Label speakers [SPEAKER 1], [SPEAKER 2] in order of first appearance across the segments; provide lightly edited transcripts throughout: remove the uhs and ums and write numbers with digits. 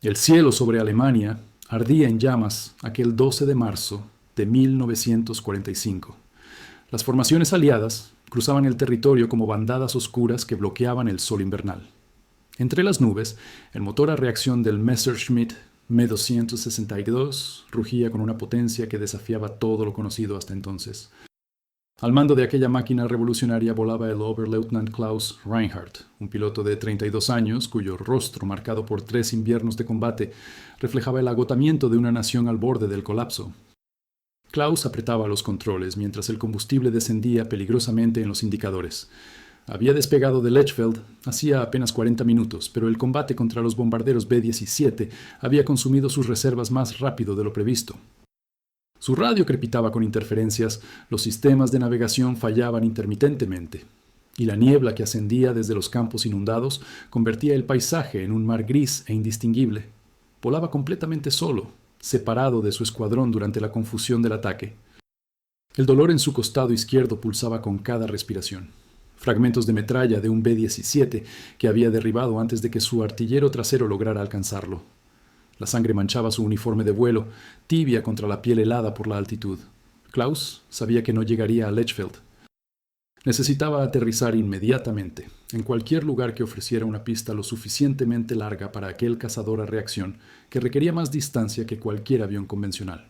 [SPEAKER 1] El cielo sobre Alemania ardía en llamas aquel 12 de marzo de 1945. Las formaciones aliadas cruzaban el territorio como bandadas oscuras que bloqueaban el sol invernal. Entre las nubes, el motor a reacción del Messerschmitt Me-262 rugía con una potencia que desafiaba todo lo conocido hasta entonces. Al mando de aquella máquina revolucionaria volaba el Oberleutnant Klaus Reinhardt, un piloto de 32 años cuyo rostro, marcado por 3 inviernos de combate, reflejaba el agotamiento de una nación al borde del colapso. Klaus apretaba los controles mientras el combustible descendía peligrosamente en los indicadores. Había despegado de Lechfeld hacía apenas 40 minutos, pero el combate contra los bombarderos B-17 había consumido sus reservas más rápido de lo previsto. Su radio crepitaba con interferencias, los sistemas de navegación fallaban intermitentemente, y la niebla que ascendía desde los campos inundados convertía el paisaje en un mar gris e indistinguible. Volaba completamente solo, separado de su escuadrón durante la confusión del ataque. El dolor en su costado izquierdo pulsaba con cada respiración. Fragmentos de metralla de un B-17 que había derribado antes de que su artillero trasero lograra alcanzarlo. La sangre manchaba su uniforme de vuelo, tibia contra la piel helada por la altitud. Klaus sabía que no llegaría a Lechfeld. Necesitaba aterrizar inmediatamente, en cualquier lugar que ofreciera una pista lo suficientemente larga para aquel cazador a reacción que requería más distancia que cualquier avión convencional.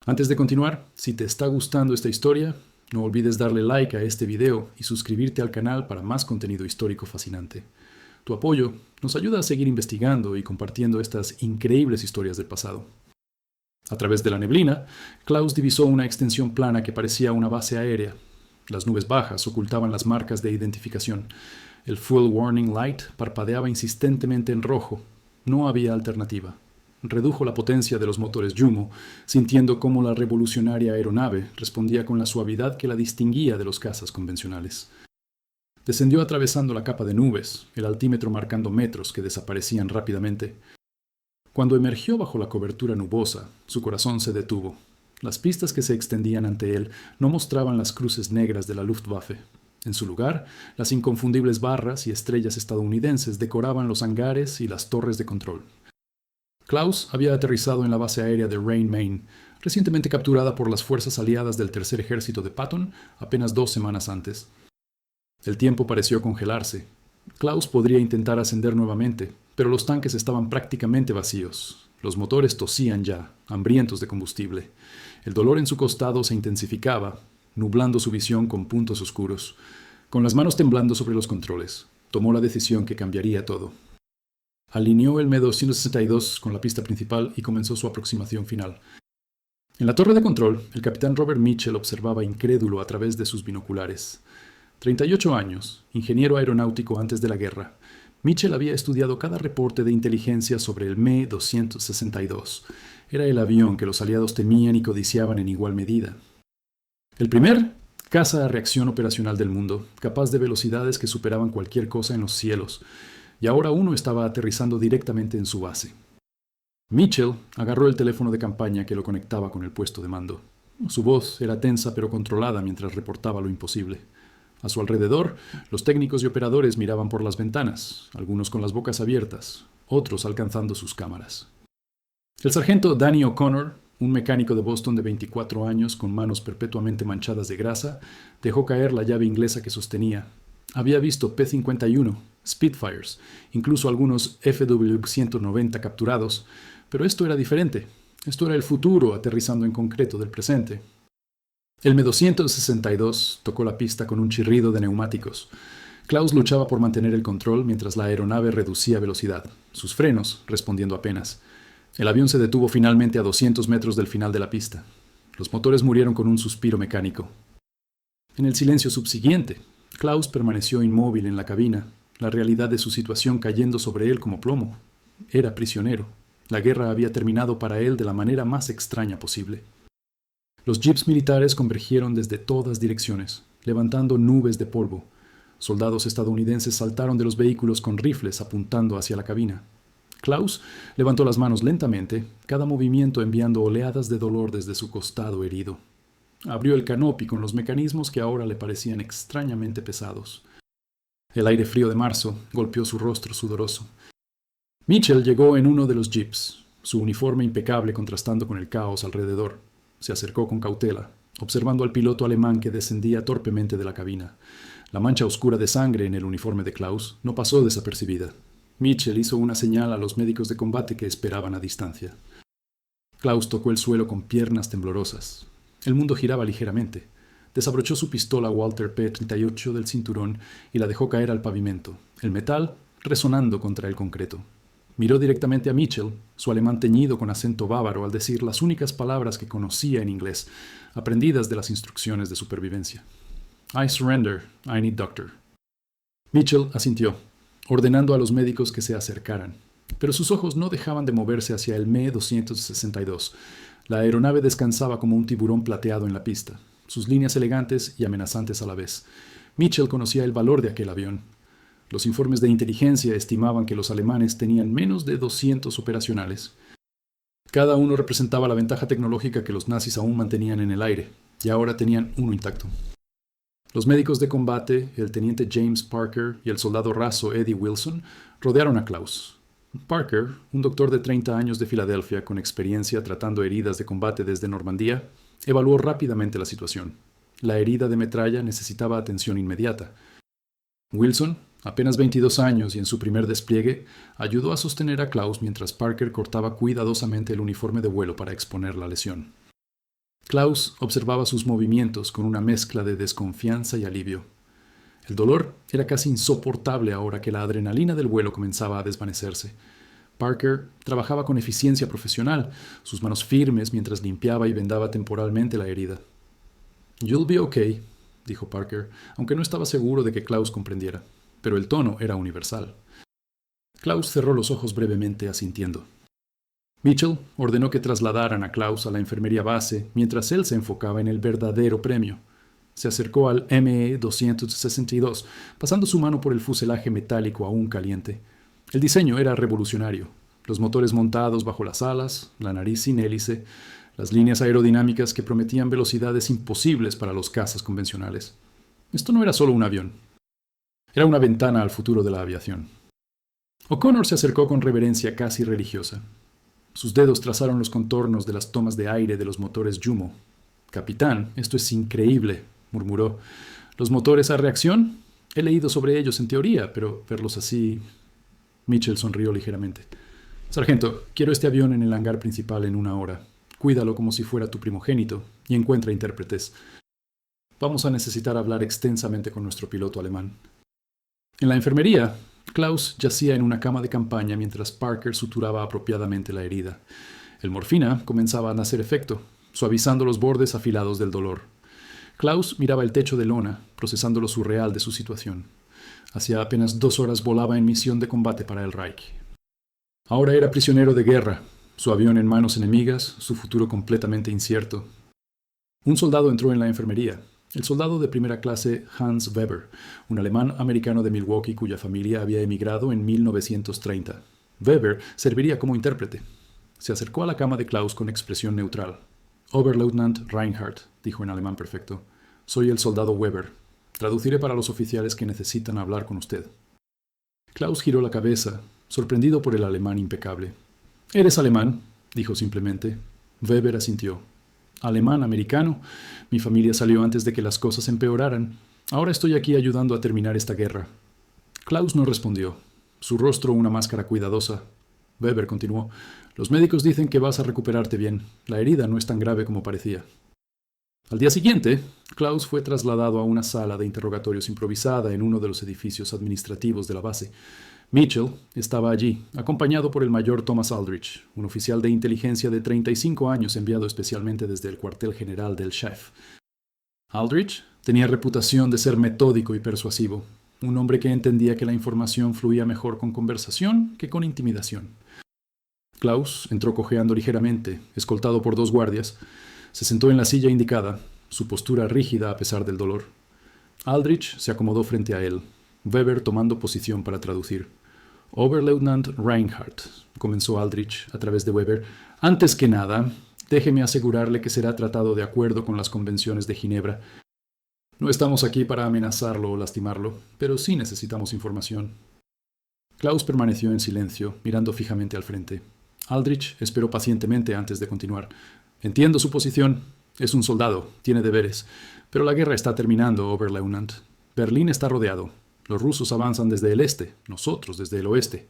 [SPEAKER 1] Antes de continuar, si te está gustando esta historia, no olvides darle like a este video y suscribirte al canal para más contenido histórico fascinante. Tu apoyo nos ayuda a seguir investigando y compartiendo estas increíbles historias del pasado. A través de la neblina, Klaus divisó una extensión plana que parecía una base aérea. Las nubes bajas ocultaban las marcas de identificación. El Full Warning Light parpadeaba insistentemente en rojo. No había alternativa. Redujo la potencia de los motores Jumo, sintiendo cómo la revolucionaria aeronave respondía con la suavidad que la distinguía de los cazas convencionales. Descendió atravesando la capa de nubes, el altímetro marcando metros que desaparecían rápidamente. Cuando emergió bajo la cobertura nubosa, su corazón se detuvo. Las pistas que se extendían ante él no mostraban las cruces negras de la Luftwaffe. En su lugar, las inconfundibles barras y estrellas estadounidenses decoraban los hangares y las torres de control. Klaus había aterrizado en la base aérea de Rhein, Maine, recientemente capturada por las fuerzas aliadas del Tercer Ejército de Patton apenas 2 semanas antes. El tiempo pareció congelarse. Klaus podría intentar ascender nuevamente, pero los tanques estaban prácticamente vacíos. Los motores tosían ya, hambrientos de combustible. El dolor en su costado se intensificaba, nublando su visión con puntos oscuros. Con las manos temblando sobre los controles, tomó la decisión que cambiaría todo. Alineó el Me-262 con la pista principal y comenzó su aproximación final. En la torre de control, el capitán Robert Mitchell observaba incrédulo a través de sus binoculares. 38 años, ingeniero aeronáutico antes de la guerra, Mitchell había estudiado cada reporte de inteligencia sobre el Me-262. Era el avión que los aliados temían y codiciaban en igual medida. El primer caza a reacción operacional del mundo, capaz de velocidades que superaban cualquier cosa en los cielos, y ahora uno estaba aterrizando directamente en su base. Mitchell agarró el teléfono de campaña que lo conectaba con el puesto de mando. Su voz era tensa pero controlada mientras reportaba lo imposible. A su alrededor, los técnicos y operadores miraban por las ventanas, algunos con las bocas abiertas, otros alcanzando sus cámaras. El sargento Danny O'Connor, un mecánico de Boston de 24 años con manos perpetuamente manchadas de grasa, dejó caer la llave inglesa que sostenía. Había visto P-51, Spitfires, incluso algunos FW-190 capturados, pero esto era diferente. Esto era el futuro aterrizando en concreto del presente. El Me-262 tocó la pista con un chirrido de neumáticos. Klaus luchaba por mantener el control mientras la aeronave reducía velocidad, sus frenos respondiendo apenas. El avión se detuvo finalmente a 200 metros del final de la pista. Los motores murieron con un suspiro mecánico. En el silencio subsiguiente, Klaus permaneció inmóvil en la cabina, la realidad de su situación cayendo sobre él como plomo. Era prisionero. La guerra había terminado para él de la manera más extraña posible. Los jeeps militares convergieron desde todas direcciones, levantando nubes de polvo. Soldados estadounidenses saltaron de los vehículos con rifles apuntando hacia la cabina. Klaus levantó las manos lentamente, cada movimiento enviando oleadas de dolor desde su costado herido. Abrió el canopy con los mecanismos que ahora le parecían extrañamente pesados. El aire frío de marzo golpeó su rostro sudoroso. Mitchell llegó en uno de los jeeps, su uniforme impecable contrastando con el caos alrededor. Se acercó con cautela, observando al piloto alemán que descendía torpemente de la cabina. La mancha oscura de sangre en el uniforme de Klaus no pasó desapercibida. Mitchell hizo una señal a los médicos de combate que esperaban a distancia. Klaus tocó el suelo con piernas temblorosas. El mundo giraba ligeramente. Desabrochó su pistola Walther P-38 del cinturón y la dejó caer al pavimento, el metal resonando contra el concreto. Miró directamente a Mitchell, su alemán teñido con acento bávaro al decir las únicas palabras que conocía en inglés, aprendidas de las instrucciones de supervivencia. I surrender. I need doctor. Mitchell asintió, ordenando a los médicos que se acercaran. Pero sus ojos no dejaban de moverse hacia el Me-262. La aeronave descansaba como un tiburón plateado en la pista, sus líneas elegantes y amenazantes a la vez. Mitchell conocía el valor de aquel avión. Los informes de inteligencia estimaban que los alemanes tenían menos de 200 operacionales. Cada uno representaba la ventaja tecnológica que los nazis aún mantenían en el aire, y ahora tenían uno intacto. Los médicos de combate, el teniente James Parker y el soldado raso Eddie Wilson, rodearon a Klaus. Parker, un doctor de 30 años de Filadelfia con experiencia tratando heridas de combate desde Normandía, evaluó rápidamente la situación. La herida de metralla necesitaba atención inmediata. Wilson, apenas 22 años y en su primer despliegue, ayudó a sostener a Klaus mientras Parker cortaba cuidadosamente el uniforme de vuelo para exponer la lesión. Klaus observaba sus movimientos con una mezcla de desconfianza y alivio. El dolor era casi insoportable ahora que la adrenalina del vuelo comenzaba a desvanecerse. Parker trabajaba con eficiencia profesional, sus manos firmes mientras limpiaba y vendaba temporalmente la herida. «You'll be okay», dijo Parker, aunque no estaba seguro de que Klaus comprendiera, pero el tono era universal. Klaus cerró los ojos brevemente, asintiendo. Mitchell ordenó que trasladaran a Klaus a la enfermería base mientras él se enfocaba en el verdadero premio. Se acercó al ME-262, pasando su mano por el fuselaje metálico aún caliente. El diseño era revolucionario. Los motores montados bajo las alas, la nariz sin hélice, las líneas aerodinámicas que prometían velocidades imposibles para los cazas convencionales. Esto no era solo un avión. Era una ventana al futuro de la aviación. O'Connor se acercó con reverencia casi religiosa. Sus dedos trazaron los contornos de las tomas de aire de los motores Jumo. «Capitán, esto es increíble», murmuró. «¿Los motores a reacción? He leído sobre ellos en teoría, pero verlos así...» Mitchell sonrió ligeramente. «Sargento, quiero este avión en el hangar principal en 1 hora. Cuídalo como si fuera tu primogénito y encuentra intérpretes. Vamos a necesitar hablar extensamente con nuestro piloto alemán». En la enfermería, Klaus yacía en una cama de campaña mientras Parker suturaba apropiadamente la herida. El morfina comenzaba a hacer efecto, suavizando los bordes afilados del dolor. Klaus miraba el techo de lona, procesando lo surreal de su situación. Hacía apenas 2 horas volaba en misión de combate para el Reich. Ahora era prisionero de guerra, su avión en manos enemigas, su futuro completamente incierto. Un soldado entró en la enfermería. El soldado de primera clase Hans Weber, un alemán americano de Milwaukee cuya familia había emigrado en 1930. Weber serviría como intérprete. Se acercó a la cama de Klaus con expresión neutral. «Oberleutnant Reinhardt», dijo en alemán perfecto. «Soy el soldado Weber. Traduciré para los oficiales que necesitan hablar con usted». Klaus giró la cabeza, sorprendido por el alemán impecable. «¿Eres alemán?», dijo simplemente. Weber asintió. «Alemán-americano. Mi familia salió antes de que las cosas empeoraran. Ahora estoy aquí ayudando a terminar esta guerra». Klaus no respondió. Su rostro una máscara cuidadosa. Weber continuó. «Los médicos dicen que vas a recuperarte bien. La herida no es tan grave como parecía». Al día siguiente, Klaus fue trasladado a una sala de interrogatorios improvisada en uno de los edificios administrativos de la base. Mitchell estaba allí, acompañado por el mayor Thomas Aldrich, un oficial de inteligencia de 35 años enviado especialmente desde el cuartel general del Chef. Aldrich tenía reputación de ser metódico y persuasivo, un hombre que entendía que la información fluía mejor con conversación que con intimidación. Klaus entró cojeando ligeramente, escoltado por 2 guardias. Se sentó en la silla indicada, su postura rígida a pesar del dolor. Aldrich se acomodó frente a él, Weber tomando posición para traducir. «Oberleutnant Reinhardt», comenzó Aldrich a través de Weber, «antes que nada, déjeme asegurarle que será tratado de acuerdo con las convenciones de Ginebra. No estamos aquí para amenazarlo o lastimarlo, pero sí necesitamos información». Klaus permaneció en silencio, mirando fijamente al frente. Aldrich esperó pacientemente antes de continuar. Entiendo su posición. Es un soldado, tiene deberes. Pero la guerra está terminando, Oberleutnant. Berlín está rodeado. Los rusos avanzan desde el este, nosotros desde el oeste.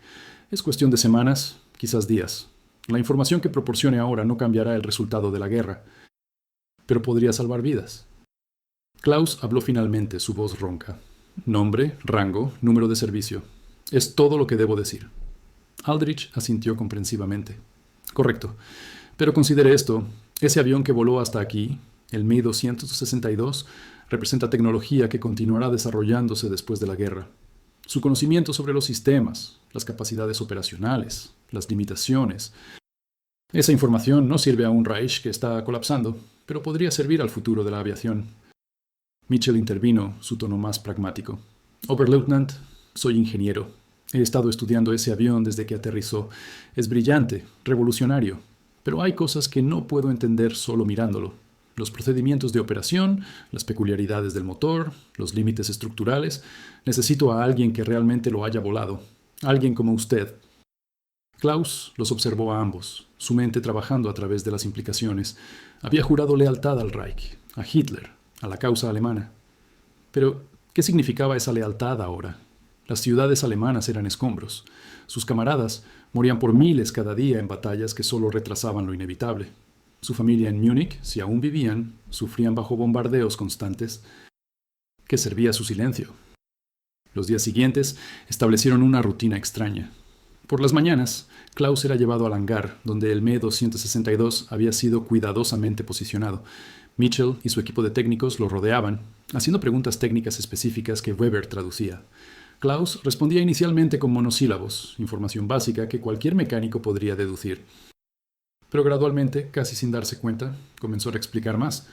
[SPEAKER 1] Es cuestión de semanas, quizás días. La información que proporcione ahora no cambiará el resultado de la guerra, pero podría salvar vidas. Klaus habló finalmente, su voz ronca. Nombre, rango, número de servicio. Es todo lo que debo decir. Aldrich asintió comprensivamente. Correcto. Pero considere esto. Ese avión que voló hasta aquí, el Mi-262, representa tecnología que continuará desarrollándose después de la guerra. Su conocimiento sobre los sistemas, las capacidades operacionales, las limitaciones. Esa información no sirve a un Reich que está colapsando, pero podría servir al futuro de la aviación. Mitchell intervino, su tono más pragmático. Oberleutnant, soy ingeniero. He estado estudiando ese avión desde que aterrizó. Es brillante, revolucionario, pero hay cosas que no puedo entender solo mirándolo. Los procedimientos de operación, las peculiaridades del motor, los límites estructurales. Necesito a alguien que realmente lo haya volado. Alguien como usted. Klaus los observó a ambos, su mente trabajando a través de las implicaciones. Había jurado lealtad al Reich, a Hitler, a la causa alemana. Pero, ¿qué significaba esa lealtad ahora? Las ciudades alemanas eran escombros. Sus camaradas morían por miles cada día en batallas que solo retrasaban lo inevitable. Su familia en Múnich, si aún vivían, sufrían bajo bombardeos constantes. ¿Qué servía su silencio? Los días siguientes establecieron una rutina extraña. Por las mañanas, Klaus era llevado al hangar, donde el Me-262 había sido cuidadosamente posicionado. Mitchell y su equipo de técnicos lo rodeaban, haciendo preguntas técnicas específicas que Weber traducía. Klaus respondía inicialmente con monosílabos, información básica que cualquier mecánico podría deducir. Pero gradualmente, casi sin darse cuenta, comenzó a explicar más.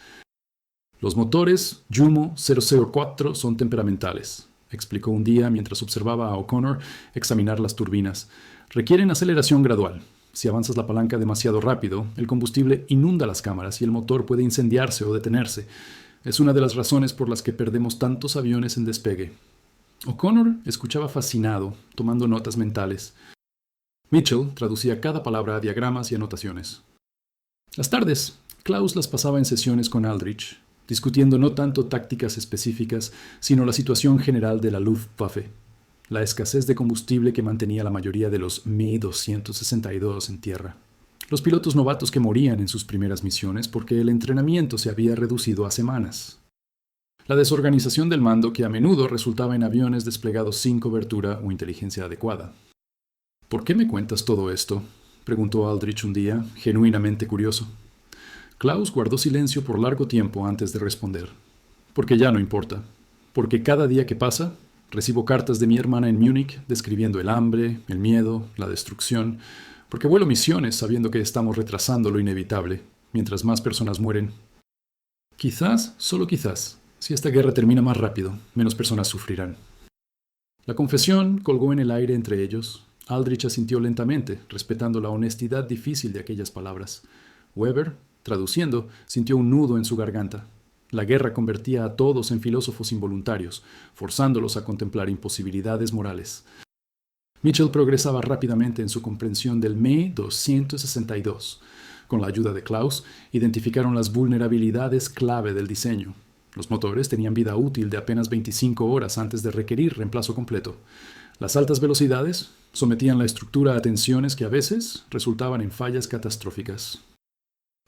[SPEAKER 1] Los motores Jumo 004 son temperamentales, explicó un día mientras observaba a O'Connor examinar las turbinas. Requieren aceleración gradual. Si avanzas la palanca demasiado rápido, el combustible inunda las cámaras y el motor puede incendiarse o detenerse. Es una de las razones por las que perdemos tantos aviones en despegue. O'Connor escuchaba fascinado, tomando notas mentales. Mitchell traducía cada palabra a diagramas y anotaciones. Las tardes, Klaus las pasaba en sesiones con Aldrich, discutiendo no tanto tácticas específicas, sino la situación general de la Luftwaffe, la escasez de combustible que mantenía la mayoría de los Mi-262 en tierra, los pilotos novatos que morían en sus primeras misiones porque el entrenamiento se había reducido a semanas, la desorganización del mando que a menudo resultaba en aviones desplegados sin cobertura o inteligencia adecuada. ¿Por qué me cuentas todo esto?, preguntó Aldrich un día, genuinamente curioso. Klaus guardó silencio por largo tiempo antes de responder. Porque ya no importa. Porque cada día que pasa, recibo cartas de mi hermana en Múnich describiendo el hambre, el miedo, la destrucción. Porque vuelo misiones sabiendo que estamos retrasando lo inevitable, mientras más personas mueren. Quizás, solo quizás, si esta guerra termina más rápido, menos personas sufrirán. La confesión colgó en el aire entre ellos. Aldrich asintió lentamente, respetando la honestidad difícil de aquellas palabras. Weber, traduciendo, sintió un nudo en su garganta. La guerra convertía a todos en filósofos involuntarios, forzándolos a contemplar imposibilidades morales. Mitchell progresaba rápidamente en su comprensión del Me-262. Con la ayuda de Klaus, identificaron las vulnerabilidades clave del diseño. Los motores tenían vida útil de apenas 25 horas antes de requerir reemplazo completo. Las altas velocidades sometían la estructura a tensiones que a veces resultaban en fallas catastróficas.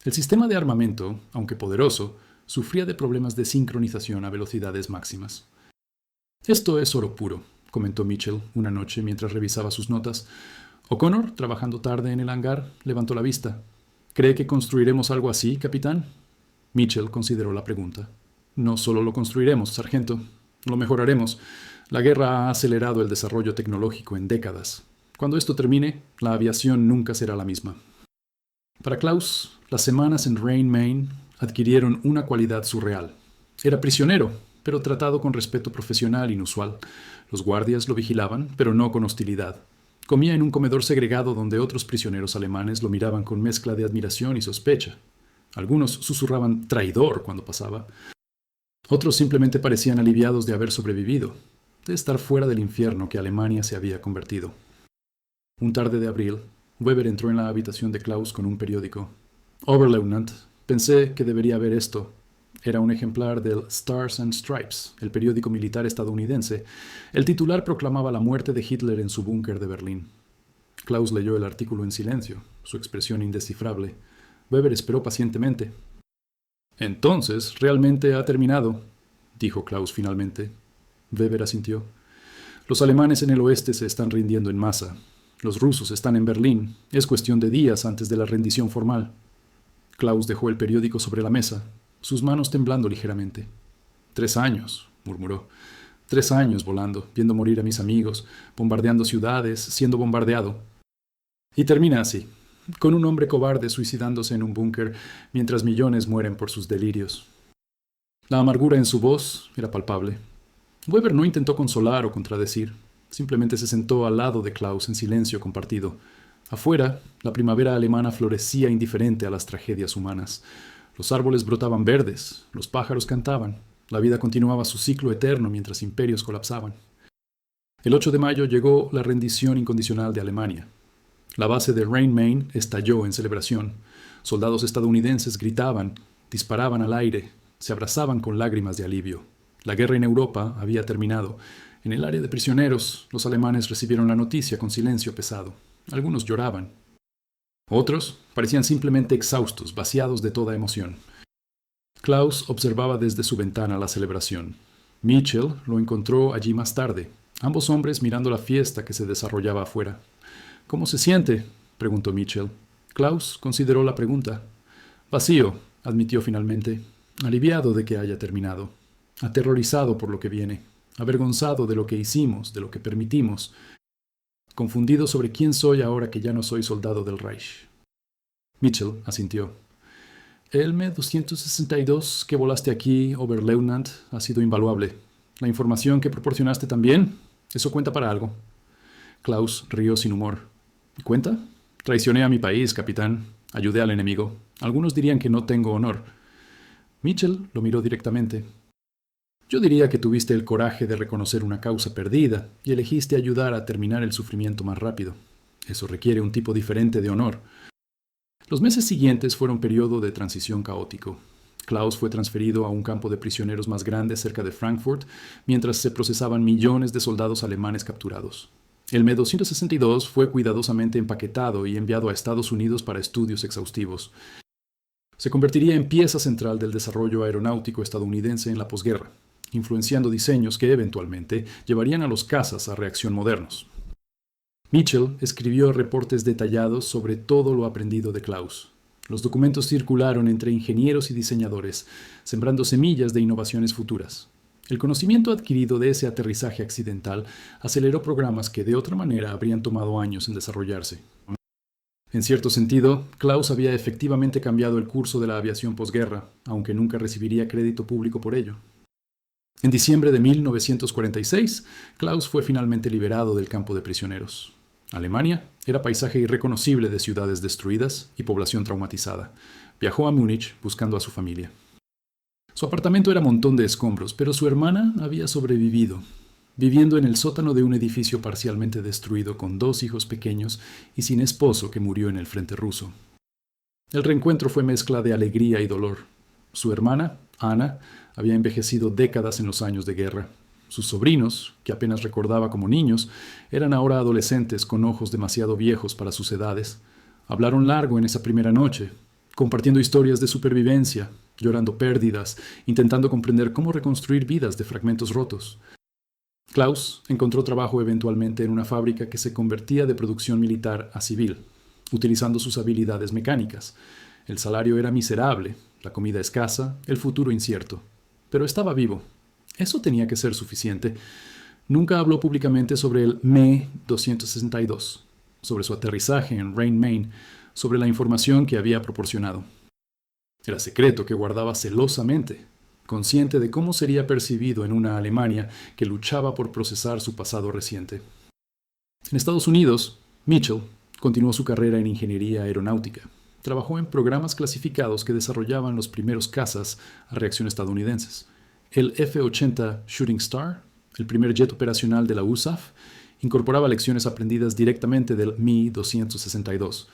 [SPEAKER 1] El sistema de armamento, aunque poderoso, sufría de problemas de sincronización a velocidades máximas. Esto es oro puro, comentó Mitchell una noche mientras revisaba sus notas. O'Connor, trabajando tarde en el hangar, levantó la vista. ¿Cree que construiremos algo así, capitán? Mitchell consideró la pregunta. No solo lo construiremos, sargento. Lo mejoraremos. La guerra ha acelerado el desarrollo tecnológico en décadas. Cuando esto termine, la aviación nunca será la misma. Para Klaus, las semanas en Rhein-Main adquirieron una cualidad surreal. Era prisionero, pero tratado con respeto profesional inusual. Los guardias lo vigilaban, pero no con hostilidad. Comía en un comedor segregado donde otros prisioneros alemanes lo miraban con mezcla de admiración y sospecha. Algunos susurraban traidor cuando pasaba. Otros simplemente parecían aliviados de haber sobrevivido. de estar fuera del infierno que Alemania se había convertido. Un tarde de abril, Weber entró en la habitación de Klaus con un periódico. Oberleutnant, pensé que debería ver esto. Era un ejemplar del Stars and Stripes, el periódico militar estadounidense. El titular proclamaba la muerte de Hitler en su búnker de Berlín. Klaus leyó el artículo en silencio, su expresión indescifrable. Weber esperó pacientemente. «Entonces, realmente ha terminado», dijo Klaus finalmente. Weber asintió. «Los alemanes en el oeste se están rindiendo en masa. Los rusos están en Berlín. Es cuestión de días antes de la rendición formal». Klaus dejó el periódico sobre la mesa, sus manos temblando ligeramente. 3 años, murmuró. 3 años volando, viendo morir a mis amigos, bombardeando ciudades, siendo bombardeado. Y termina así, con un hombre cobarde suicidándose en un búnker mientras millones mueren por sus delirios. La amargura en su voz era palpable. Weber no intentó consolar o contradecir. Simplemente se sentó al lado de Klaus en silencio compartido. Afuera, la primavera alemana florecía indiferente a las tragedias humanas. Los árboles brotaban verdes, los pájaros cantaban. La vida continuaba su ciclo eterno mientras imperios colapsaban. El 8 de mayo llegó la rendición incondicional de Alemania. La base de Rhein-Main estalló en celebración. Soldados estadounidenses gritaban, disparaban al aire, se abrazaban con lágrimas de alivio. La guerra en Europa había terminado. En el área de prisioneros, los alemanes recibieron la noticia con silencio pesado. Algunos lloraban. Otros parecían simplemente exhaustos, vaciados de toda emoción. Klaus observaba desde su ventana la celebración. Mitchell lo encontró allí más tarde, ambos hombres mirando la fiesta que se desarrollaba afuera. «¿Cómo se siente?», preguntó Mitchell. Klaus consideró la pregunta. «Vacío», admitió finalmente, aliviado de que haya terminado, aterrorizado por lo que viene, avergonzado de lo que hicimos, de lo que permitimos, confundido sobre quién soy ahora que ya no soy soldado del Reich. Mitchell asintió. «El Me-262 que volaste aquí, Oberleutnant, ha sido invaluable. La información que proporcionaste también, eso cuenta para algo». Klaus rió sin humor. «¿Cuenta? Traicioné a mi país, capitán. Ayudé al enemigo. Algunos dirían que no tengo honor». Mitchell lo miró directamente. «Yo diría que tuviste el coraje de reconocer una causa perdida y elegiste ayudar a terminar el sufrimiento más rápido. Eso requiere un tipo diferente de honor». Los meses siguientes fueron periodo de transición caótico. Klaus fue transferido a un campo de prisioneros más grande cerca de Frankfurt, mientras se procesaban millones de soldados alemanes capturados. El Me-262 fue cuidadosamente empaquetado y enviado a Estados Unidos para estudios exhaustivos. Se convertiría en pieza central del desarrollo aeronáutico estadounidense en la posguerra, influenciando diseños que eventualmente llevarían a los cazas a reacción modernos. Mitchell escribió reportes detallados sobre todo lo aprendido de Klaus. Los documentos circularon entre ingenieros y diseñadores, sembrando semillas de innovaciones futuras. El conocimiento adquirido de ese aterrizaje accidental aceleró programas que de otra manera habrían tomado años en desarrollarse. En cierto sentido, Klaus había efectivamente cambiado el curso de la aviación posguerra, aunque nunca recibiría crédito público por ello. En diciembre de 1946, Klaus fue finalmente liberado del campo de prisioneros. Alemania era paisaje irreconocible de ciudades destruidas y población traumatizada. Viajó a Múnich buscando a su familia. Su apartamento era montón de escombros, pero su hermana había sobrevivido, viviendo en el sótano de un edificio parcialmente destruido con 2 hijos pequeños y sin esposo que murió en el frente ruso. El reencuentro fue mezcla de alegría y dolor. Su hermana, Anna, había envejecido décadas en los años de guerra. Sus sobrinos, que apenas recordaba como niños, eran ahora adolescentes con ojos demasiado viejos para sus edades. Hablaron largo en esa primera noche, compartiendo historias de supervivencia, llorando pérdidas, intentando comprender cómo reconstruir vidas de fragmentos rotos. Klaus encontró trabajo eventualmente en una fábrica que se convertía de producción militar a civil, utilizando sus habilidades mecánicas. El salario era miserable, la comida escasa, el futuro incierto. Pero estaba vivo. Eso tenía que ser suficiente. Nunca habló públicamente sobre el Me-262, sobre su aterrizaje en Rhein-Main, sobre la información que había proporcionado. Era secreto que guardaba celosamente, consciente de cómo sería percibido en una Alemania que luchaba por procesar su pasado reciente. En Estados Unidos, Mitchell continuó su carrera en ingeniería aeronáutica. Trabajó en programas clasificados que desarrollaban los primeros cazas a reacción estadounidenses. El F-80 Shooting Star, El primer jet operacional de la USAF incorporaba lecciones aprendidas directamente del Mi-262.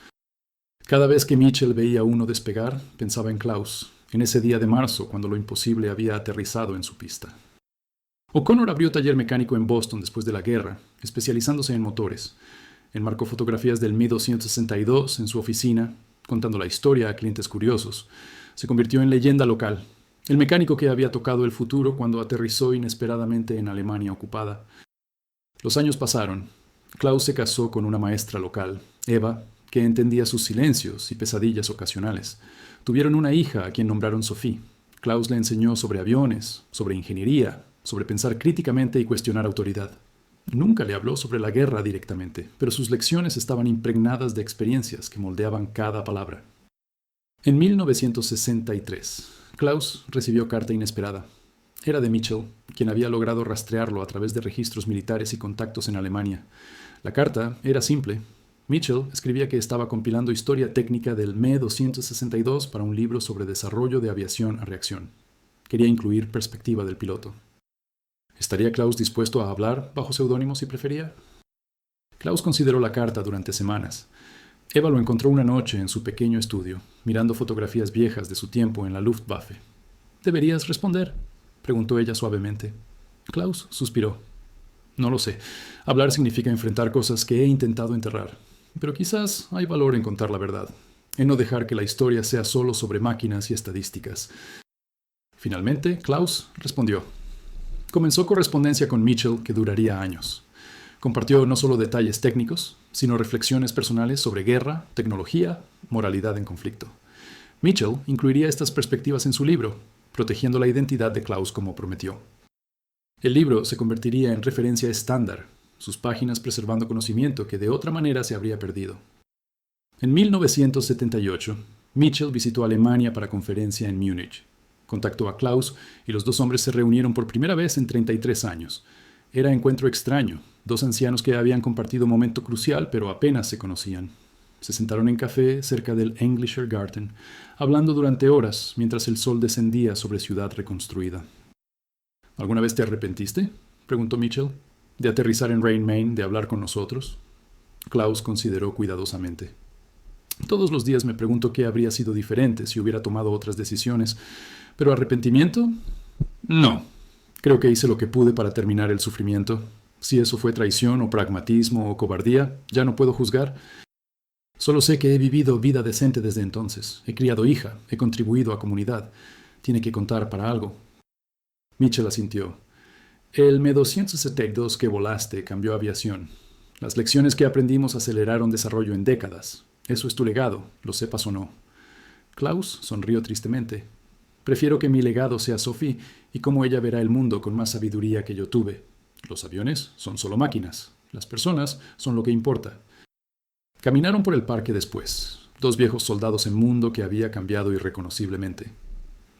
[SPEAKER 1] Cada vez que Mitchell veía uno despegar, pensaba en Klaus, en ese día de marzo cuando lo imposible había aterrizado en su pista. O'Connor abrió taller mecánico en Boston después de la guerra, especializándose en motores. Enmarcó fotografías del Mi-262 en su oficina, contando la historia a clientes curiosos. Se convirtió en leyenda local, el mecánico que había tocado el futuro cuando aterrizó inesperadamente en Alemania ocupada. Los años pasaron. Klaus se casó con una maestra local, Eva, que entendía sus silencios y pesadillas ocasionales. Tuvieron una hija a quien nombraron Sophie. Klaus le enseñó sobre aviones, sobre ingeniería, sobre pensar críticamente y cuestionar autoridad. Nunca le habló sobre la guerra directamente, pero sus lecciones estaban impregnadas de experiencias que moldeaban cada palabra. En 1963, Klaus recibió carta inesperada. Era de Mitchell, quien había logrado rastrearlo a través de registros militares y contactos en Alemania. La carta era simple. Mitchell escribía que estaba compilando historia técnica del Me-262 para un libro sobre desarrollo de aviación a reacción. Quería incluir perspectiva del piloto. ¿Estaría Klaus dispuesto a hablar bajo seudónimo si prefería? Klaus consideró la carta durante semanas. Eva lo encontró una noche en su pequeño estudio, mirando fotografías viejas de su tiempo en la Luftwaffe. «¿Deberías responder?», preguntó ella suavemente. Klaus suspiró. «No lo sé. Hablar significa enfrentar cosas que he intentado enterrar. Pero quizás hay valor en contar la verdad, en no dejar que la historia sea solo sobre máquinas y estadísticas». Finalmente, Klaus respondió. Comenzó correspondencia con Mitchell que duraría años. Compartió no solo detalles técnicos, sino reflexiones personales sobre guerra, tecnología, moralidad en conflicto. Mitchell incluiría estas perspectivas en su libro, protegiendo la identidad de Klaus como prometió. El libro se convertiría en referencia estándar, sus páginas preservando conocimiento que de otra manera se habría perdido. En 1978, Mitchell visitó Alemania para conferencia en Múnich. Contactó a Klaus y los dos hombres se reunieron por primera vez en 33 años. Era encuentro extraño, dos ancianos que habían compartido un momento crucial pero apenas se conocían. Se sentaron en café cerca del Englischer Garten, hablando durante horas mientras el sol descendía sobre Ciudad Reconstruida. ¿Alguna vez te arrepentiste?, preguntó Mitchell, de aterrizar en Rhein-Main, de hablar con nosotros. Klaus consideró cuidadosamente. Todos los días me pregunto qué habría sido diferente si hubiera tomado otras decisiones, pero ¿arrepentimiento? No. Creo que hice lo que pude para terminar el sufrimiento. Si eso fue traición o pragmatismo o cobardía, ya no puedo juzgar. Solo sé que he vivido vida decente desde entonces. He criado hija, he contribuido a comunidad. Tiene que contar para algo. Mitchell asintió. El Me-262 que volaste cambió aviación. Las lecciones que aprendimos aceleraron desarrollo en décadas. Eso es tu legado, lo sepas o no. Klaus sonrió tristemente. Prefiero que mi legado sea Sophie y cómo ella verá el mundo con más sabiduría que yo tuve. Los aviones son solo máquinas. Las personas son lo que importa. Caminaron por el parque después, dos viejos soldados en mundo que había cambiado irreconociblemente.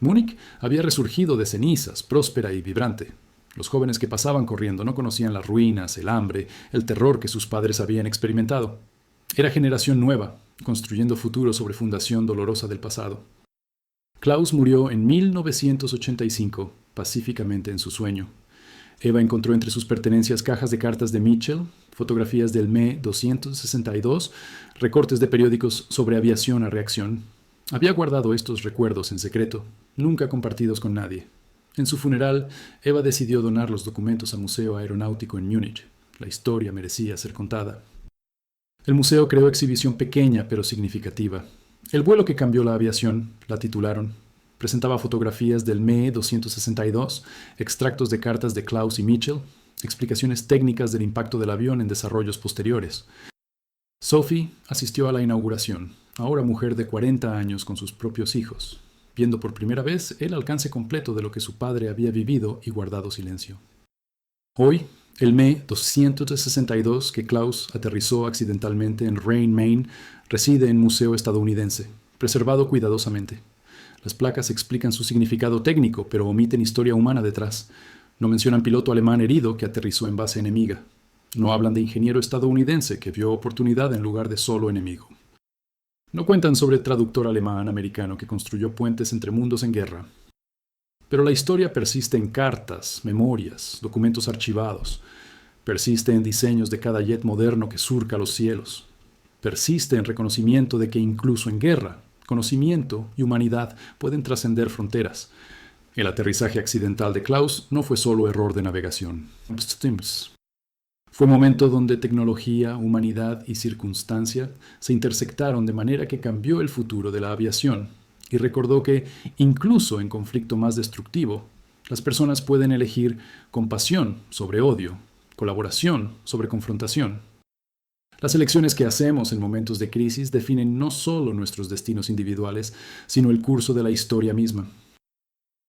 [SPEAKER 1] Múnich había resurgido de cenizas, próspera y vibrante. Los jóvenes que pasaban corriendo no conocían las ruinas, el hambre, el terror que sus padres habían experimentado. Era generación nueva, construyendo futuro sobre fundación dolorosa del pasado. Klaus murió en 1985, pacíficamente en su sueño. Eva encontró entre sus pertenencias cajas de cartas de Mitchell, fotografías del Me-262, recortes de periódicos sobre aviación a reacción. Había guardado estos recuerdos en secreto, nunca compartidos con nadie. En su funeral, Eva decidió donar los documentos al Museo Aeronáutico en Múnich. La historia merecía ser contada. El museo creó exhibición pequeña pero significativa. El vuelo que cambió la aviación, la titularon. Presentaba fotografías del Me-262, extractos de cartas de Klaus y Mitchell, explicaciones técnicas del impacto del avión en desarrollos posteriores. Sophie asistió a la inauguración, ahora mujer de 40 años con sus propios hijos, viendo por primera vez el alcance completo de lo que su padre había vivido y guardado silencio. Hoy, el Me-262 que Klaus aterrizó accidentalmente en Rhein-Main reside en museo estadounidense, preservado cuidadosamente. Las placas explican su significado técnico, pero omiten historia humana detrás. No mencionan piloto alemán herido que aterrizó en base enemiga. No hablan de ingeniero estadounidense que vio oportunidad en lugar de solo enemigo. No cuentan sobre traductor alemán-americano que construyó puentes entre mundos en guerra. Pero la historia persiste en cartas, memorias, documentos archivados. Persiste en diseños de cada jet moderno que surca los cielos. Persiste en reconocimiento de que incluso en guerra, conocimiento y humanidad pueden trascender fronteras. El aterrizaje accidental de Klaus no fue solo error de navegación. Fue momento donde tecnología, humanidad y circunstancia se intersectaron de manera que cambió el futuro de la aviación y recordó que, incluso en conflicto más destructivo, las personas pueden elegir compasión sobre odio, colaboración sobre confrontación. Las elecciones que hacemos en momentos de crisis definen no solo nuestros destinos individuales, sino el curso de la historia misma.